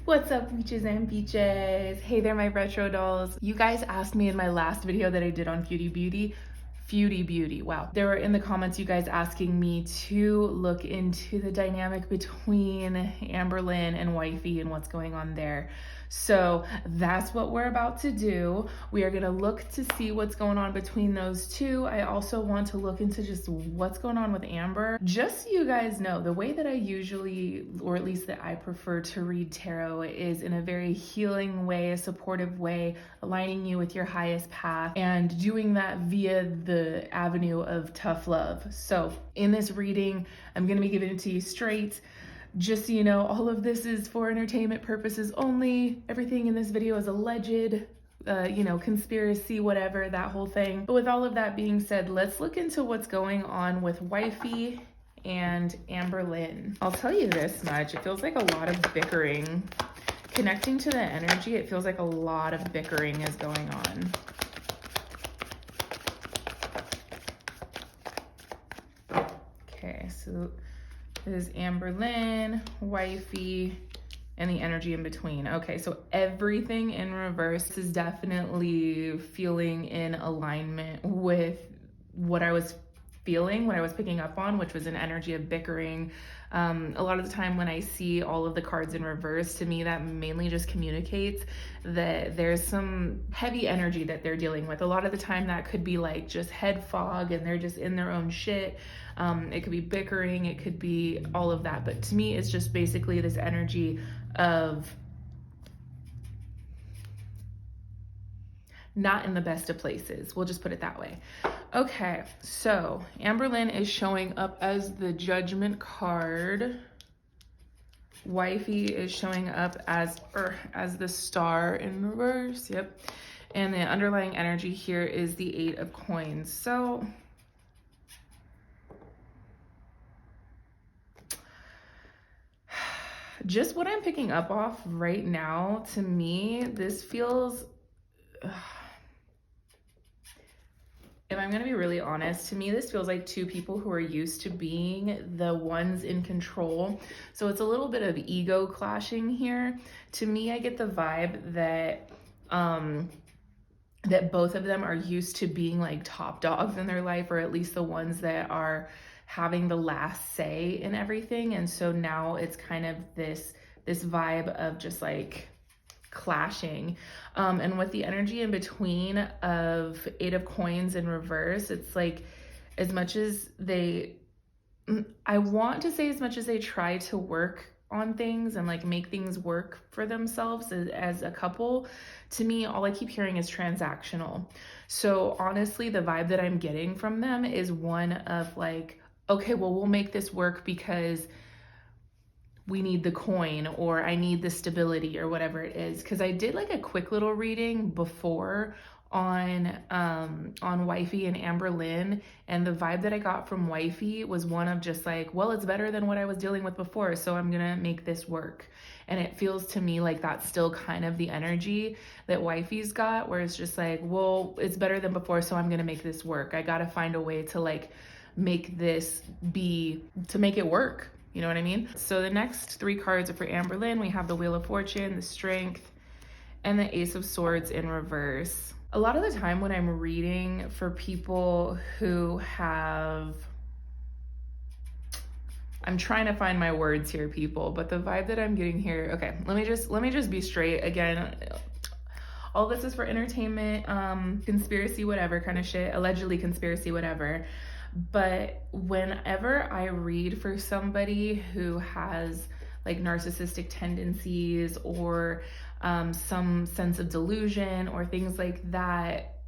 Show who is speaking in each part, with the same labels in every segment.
Speaker 1: What's up, peaches and peaches? Hey there, my retro dolls. You guys asked me in my last video that I did on Feudy Beauty, wow. There were in the comments you guys asking me to look into the dynamic between Amberlynn and Wifey and what's going on there. So that's what we're about to do. We are gonna look to see what's going on between those two. I also want to look into just what's going on with Amber. Just so you guys know, the way that I usually, or at least that I prefer to read tarot, is in a very healing way, a supportive way, aligning you with your highest path and doing that via the avenue of tough love. So in this reading, I'm gonna be giving it to you straight. Just so you know, all of this is for entertainment purposes only. Everything in this video is alleged, conspiracy, whatever, that whole thing. But with all of that being said, let's look into what's going on with Wifey and Amberlynn. I'll tell you this much, it feels like a lot of bickering. Connecting to the energy, it feels like a lot of bickering is going on. Okay, so this is Amberlynn, Wifey, and the energy in between. Okay, so everything in reverse is definitely feeling in alignment with what I was feeling, what I was picking up on, which was an energy of bickering. A lot of the time when I see all of the cards in reverse, to me that mainly just communicates that there's some heavy energy that they're dealing with. A lot of the time that could be like just head fog and they're just in their own shit. It could be bickering, it could be all of that. But to me, it's just basically this energy of not in the best of places. We'll just put it that way. Okay, so Amberlynn is showing up as the Judgment card. Wifey is showing up as the Star in reverse. Yep. And the underlying energy here is the 8 of Coins. So just what I'm picking up off right now, to me, this feels, if I'm gonna be really honest, to me, this feels like two people who are used to being the ones in control. So it's a little bit of ego clashing here. To me, I get the vibe that, that both of them are used to being like top dogs in their life, or at least the ones that are having the last say in everything. And so now it's kind of this vibe of just like clashing. And with the energy in between of 8 of Coins in reverse, it's like as much as they, I want to say as much as they try to work on things and like make things work for themselves as a couple, to me, all I keep hearing is transactional. So honestly, the vibe that I'm getting from them is one of like, okay, well, we'll make this work because we need the coin, or I need the stability, or whatever it is. Because I did like a quick little reading before on Wifey and Amberlynn, and the vibe that I got from Wifey was one of just like, well, it's better than what I was dealing with before, so I'm gonna make this work. And it feels to me like that's still kind of the energy that Wifey's got, where it's just like, well, it's better than before, so I'm gonna make this work. I gotta find a way to like make this to make it work. You know what I mean? So the next 3 cards are for Amberlynn. We have the Wheel of Fortune, the Strength, and the Ace of Swords in reverse. A lot of the time when I'm reading for people who have, I'm trying to find my words here, people, but the vibe that I'm getting here, okay, let me just be straight. Again, all this is for entertainment, conspiracy, whatever kind of shit, allegedly conspiracy, whatever. But whenever I read for somebody who has like narcissistic tendencies or some sense of delusion or things like that,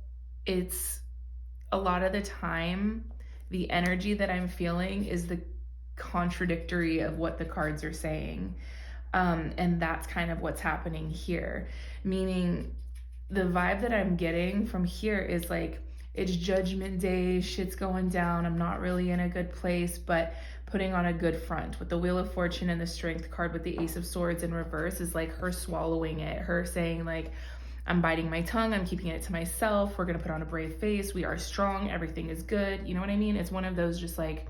Speaker 1: it's a lot of the time the energy that I'm feeling is the contradictory of what the cards are saying. And that's kind of what's happening here. Meaning the vibe that I'm getting from here is like, it's Judgment Day, shit's going down, I'm not really in a good place, but putting on a good front. With the Wheel of Fortune and the Strength card with the Ace of Swords in reverse is like her swallowing it, her saying like, I'm biting my tongue, I'm keeping it to myself, we're gonna put on a brave face, we are strong, everything is good. You know what I mean? It's one of those just like,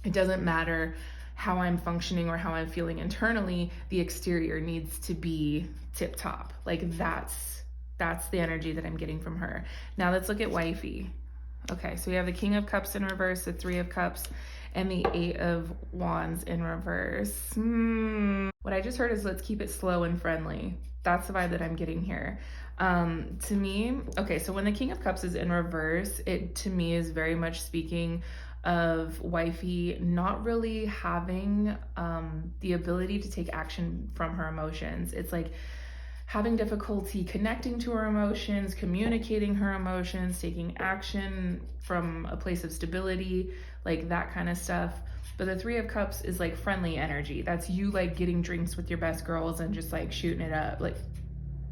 Speaker 1: it doesn't matter how I'm functioning or how I'm feeling internally, the exterior needs to be tip top. Like that's the energy that I'm getting from her. Now let's look at Wifey. Okay, so we have the King of Cups in reverse, the Three of Cups, and the Eight of Wands in reverse. What I just heard is let's keep it slow and friendly. That's the vibe that I'm getting here. To me, okay, so when the King of Cups is in reverse, it to me is very much speaking of Wifey not really having the ability to take action from her emotions. It's like having difficulty connecting to her emotions, communicating her emotions, taking action from a place of stability, like that kind of stuff. But the Three of Cups is like friendly energy. That's you like getting drinks with your best girls and just like shooting it up. Like,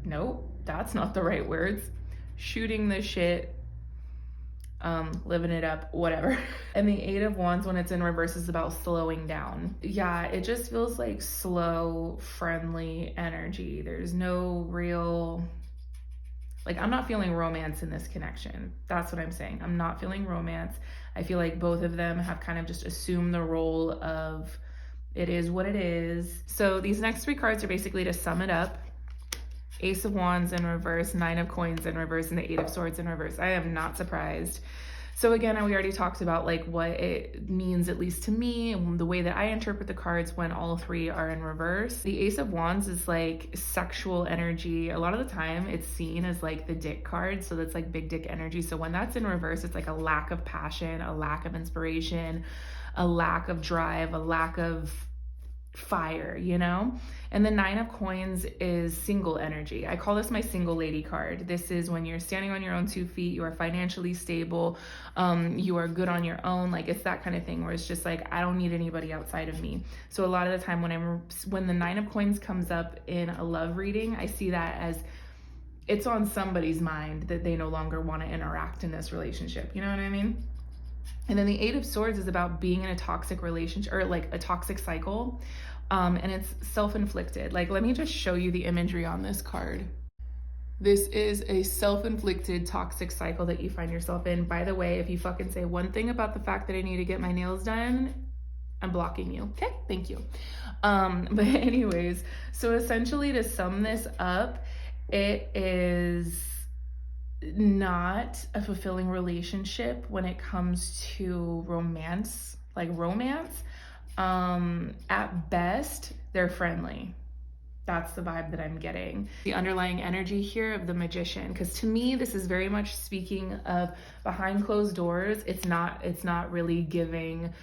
Speaker 1: nope, that's not the right words. Shooting the shit, living it up, whatever. And the Eight of Wands, when it's in reverse, is about slowing down. Yeah, it just feels like slow, friendly energy. There's no real, like, I'm not feeling romance in this connection. That's what I'm saying. I'm not feeling romance. I feel like both of them have kind of just assumed the role of it is what it is. So these next three cards are basically to sum it up. Ace of Wands in reverse, Nine of Coins in reverse, and the Eight of Swords in reverse. I am not surprised. So again, we already talked about like what it means, at least to me, and the way that I interpret the cards when all three are in reverse. The Ace of Wands is like sexual energy. A lot of the time it's seen as like the dick card. So that's like big dick energy. So when that's in reverse, it's like a lack of passion, a lack of inspiration, a lack of drive, a lack of fire, you know? And the Nine of Coins is single energy. I call this my single lady card. This is when you're standing on your own 2 feet, you are financially stable, you are good on your own. Like it's that kind of thing where it's just like, I don't need anybody outside of me. So a lot of the time when the Nine of Coins comes up in a love reading, I see that as it's on somebody's mind that they no longer want to interact in this relationship. You know what I mean? And then the Eight of Swords is about being in a toxic relationship or like a toxic cycle. And it's self-inflicted. Like, let me just show you the imagery on this card. This is a self-inflicted toxic cycle that you find yourself in. By the way, if you fucking say one thing about the fact that I need to get my nails done, I'm blocking you. Okay, thank you. But anyways, so essentially to sum this up, it is not a fulfilling relationship when it comes to romance, like romance. At best, they're friendly. That's the vibe that I'm getting. The underlying energy here of the Magician, because to me, this is very much speaking of behind closed doors. It's not really giving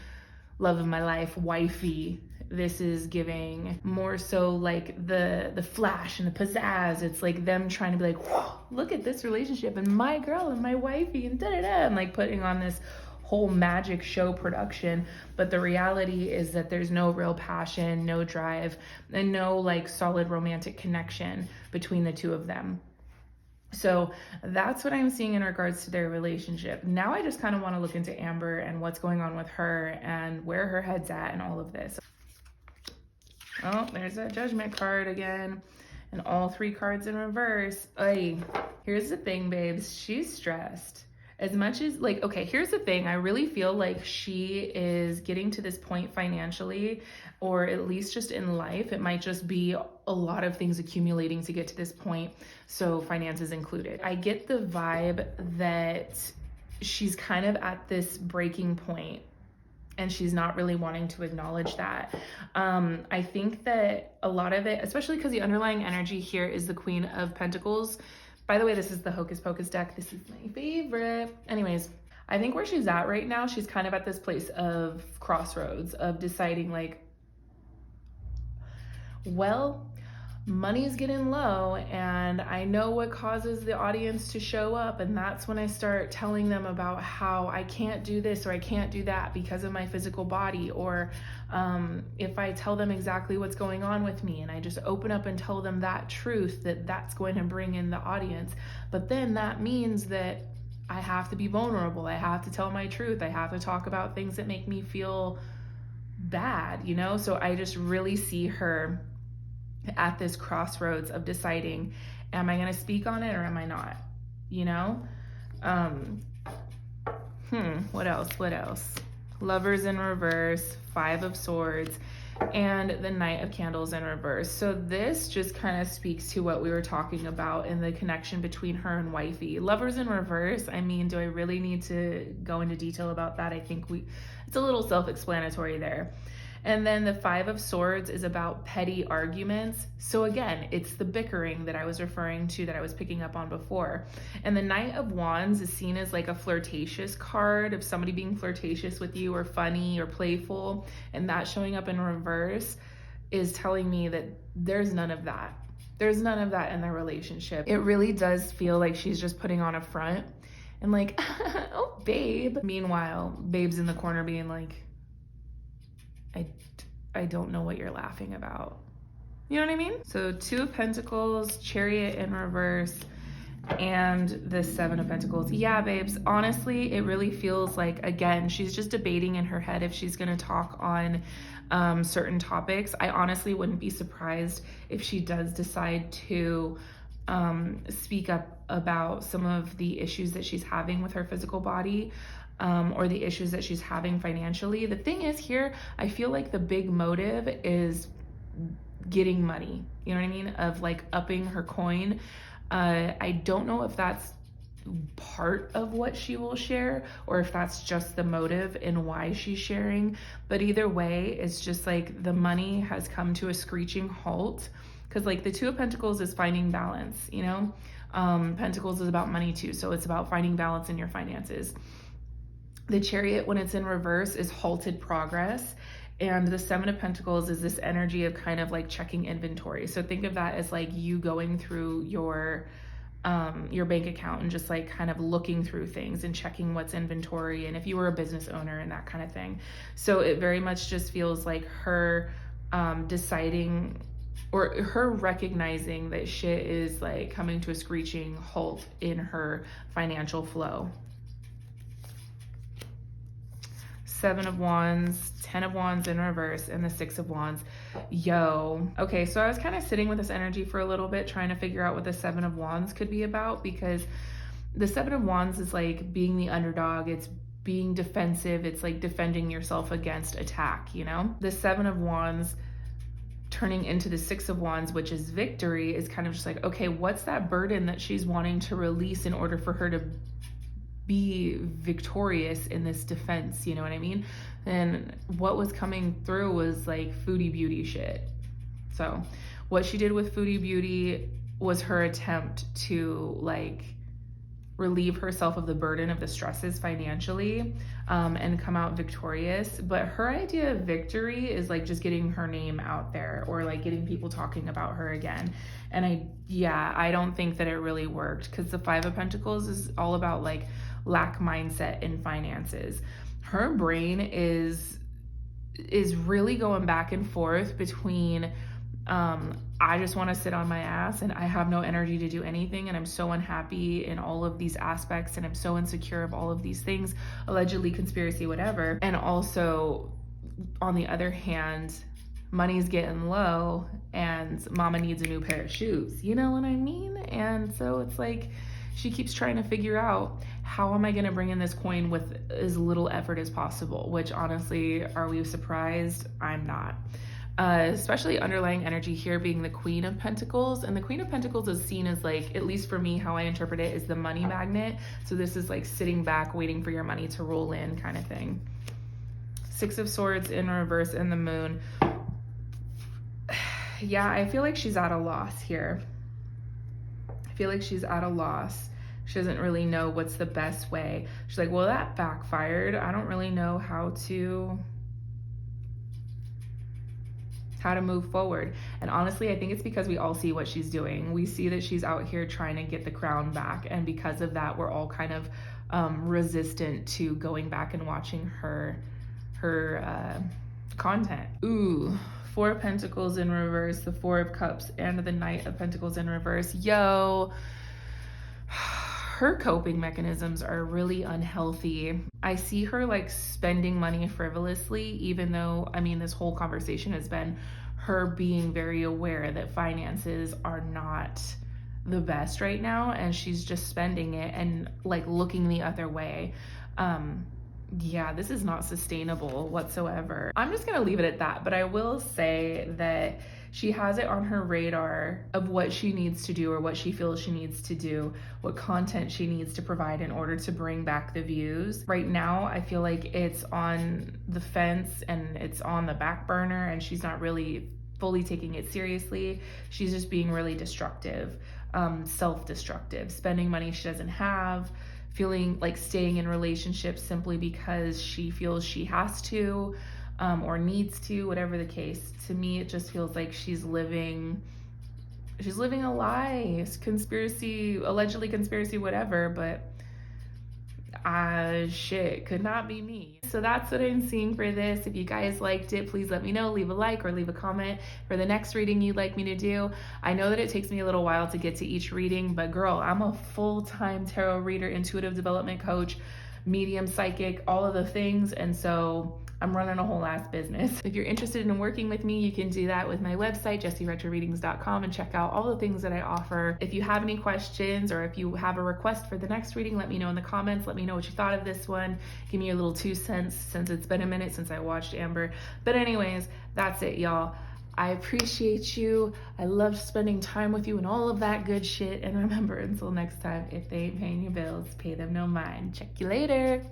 Speaker 1: love of my life, wifey. This is giving more so like the flash and the pizzazz. It's like them trying to be like, whoa, look at this relationship and my girl and my wifey and da-da-da, and like putting on this whole magic show production. But the reality is that there's no real passion, no drive, and no like solid romantic connection between the two of them. So that's what I'm seeing in regards to their relationship. Now I just kind of want to look into Amber and what's going on with her and where her head's at and all of this. Oh, there's that Judgment card again. And all three cards in reverse. Ay, here's the thing, babes. She's stressed. As much as like, okay, here's the thing. I really feel like she is getting to this point financially, or at least just in life. It might just be a lot of things accumulating to get to this point. So finances included. I get the vibe that she's kind of at this breaking point and she's not really wanting to acknowledge that. I think that a lot of it, especially because the underlying energy here is the Queen of Pentacles. By the way, this is the Hocus Pocus deck. This is my favorite. Anyways, I think where she's at right now, she's kind of at this place of crossroads of deciding like, well, money's getting low and I know what causes the audience to show up, and that's when I start telling them about how I can't do this or I can't do that because of my physical body, or if I tell them exactly what's going on with me and I just open up and tell them that truth, that's going to bring in the audience. But then that means that I have to be vulnerable, I have to tell my truth, I have to talk about things that make me feel bad, you know? So I just really see her at this crossroads of deciding, am I going to speak on it or am I not? You know? What else? Lovers in reverse, Five of Swords, and the Knight of Candles in reverse. So this just kind of speaks to what we were talking about in the connection between her and Wifey. Lovers in reverse, I mean, do I really need to go into detail about that? I think it's a little self-explanatory there. And then the Five of Swords is about petty arguments. So again, it's the bickering that I was referring to, that I was picking up on before. And the Knight of Wands is seen as like a flirtatious card, of somebody being flirtatious with you or funny or playful. And that showing up in reverse is telling me that there's none of that. There's none of that in their relationship. It really does feel like she's just putting on a front and like, oh, babe. Meanwhile, babe's in the corner being like, I don't know what you're laughing about. You know what I mean? So Two of Pentacles, Chariot in reverse, and the Seven of Pentacles. Yeah, babes, honestly, it really feels like, again, she's just debating in her head if she's gonna talk on certain topics. I honestly wouldn't be surprised if she does decide to speak up about some of the issues that she's having with her physical body. Or the issues that she's having financially. The thing is here, I feel like the big motive is getting money, you know what I mean? Of like upping her coin. I don't know if that's part of what she will share or if that's just the motive in why she's sharing. But either way, it's just like the money has come to a screeching halt, because like the Two of Pentacles is finding balance, you know? Pentacles is about money too, so it's about finding balance in your finances. The Chariot, when it's in reverse, is halted progress. And the Seven of Pentacles is this energy of kind of like checking inventory. So think of that as like you going through your bank account and just like kind of looking through things and checking what's inventory, and if you were a business owner and that kind of thing. So it very much just feels like her deciding, or her recognizing that shit is like coming to a screeching halt in her financial flow. Seven of Wands, 10 of Wands in reverse, and the Six of Wands. Yo. Okay, so I was kind of sitting with this energy for a little bit, trying to figure out what the Seven of Wands could be about, because the Seven of Wands is like being the underdog. It's being defensive. It's like defending yourself against attack, you know? The Seven of Wands turning into the Six of Wands, which is victory, is kind of just like, okay, what's that burden that she's wanting to release in order for her to be victorious in this defense, you know what I mean? And what was coming through was like foodie beauty shit. So what she did with foodie beauty was her attempt to like relieve herself of the burden of the stresses financially, and come out victorious. But her idea of victory is like just getting her name out there, or like getting people talking about her again. And I don't think that it really worked, because the Five of Pentacles is all about like lack mindset in finances. Her brain is really going back and forth between I just want to sit on my ass and I have no energy to do anything, and I'm so unhappy in all of these aspects, and I'm so insecure of all of these things, allegedly conspiracy, whatever. And also, on the other hand, money's getting low and mama needs a new pair of shoes, you know what I mean? And so it's like she keeps trying to figure out, how am I going to bring in this coin with as little effort as possible? Which honestly, are we surprised? I'm not. Especially underlying energy here being the Queen of Pentacles. And the Queen of Pentacles is seen as like, at least for me, how I interpret it, is the money magnet. So this is like sitting back, waiting for your money to roll in kind of thing. Six of Swords in reverse and the Moon. Yeah, I feel like she's at a loss here. I feel like she's at a loss. She doesn't really know what's the best way. She's like, well, that backfired. I don't really know how to move forward. And honestly, I think it's because we all see what she's doing. We see that she's out here trying to get the crown back. And because of that, we're all kind of resistant to going back and watching her content. Ooh, Four of Pentacles in reverse, the Four of Cups, and the Knight of Pentacles in reverse. Yo, her coping mechanisms are really unhealthy. I see her like spending money frivolously, even though, I mean, this whole conversation has been her being very aware that finances are not the best right now, and she's just spending it and like looking the other way. Yeah, this is not sustainable whatsoever. I'm just gonna leave it at that, but I will say that she has it on her radar of what she needs to do or what she feels she needs to do, what content she needs to provide in order to bring back the views. Right now, I feel like it's on the fence and it's on the back burner, and she's not really fully taking it seriously. She's just being really destructive, self-destructive, spending money she doesn't have, feeling like staying in relationships simply because she feels she has to, or needs to, whatever the case. To me, it just feels like she's living a lie, conspiracy, allegedly conspiracy, whatever, but shit, could not be me. So that's what I'm seeing for this. If you guys liked it, please let me know. Leave a like or leave a comment for the next reading you'd like me to do. I know that it takes me a little while to get to each reading, but girl, I'm a full-time tarot reader, intuitive development coach, medium, psychic, all of the things, and so I'm running a whole ass business. If you're interested in working with me, you can do that with my website, JessieRetroReadings.com, and check out all the things that I offer. If you have any questions or if you have a request for the next reading, let me know in the comments. Let me know what you thought of this one. Give me your little 2 cents since it's been a minute since I watched Amber. But anyways, that's it, y'all. I appreciate you. I love spending time with you and all of that good shit. And remember, until next time, if they ain't paying your bills, pay them no mind. Check you later.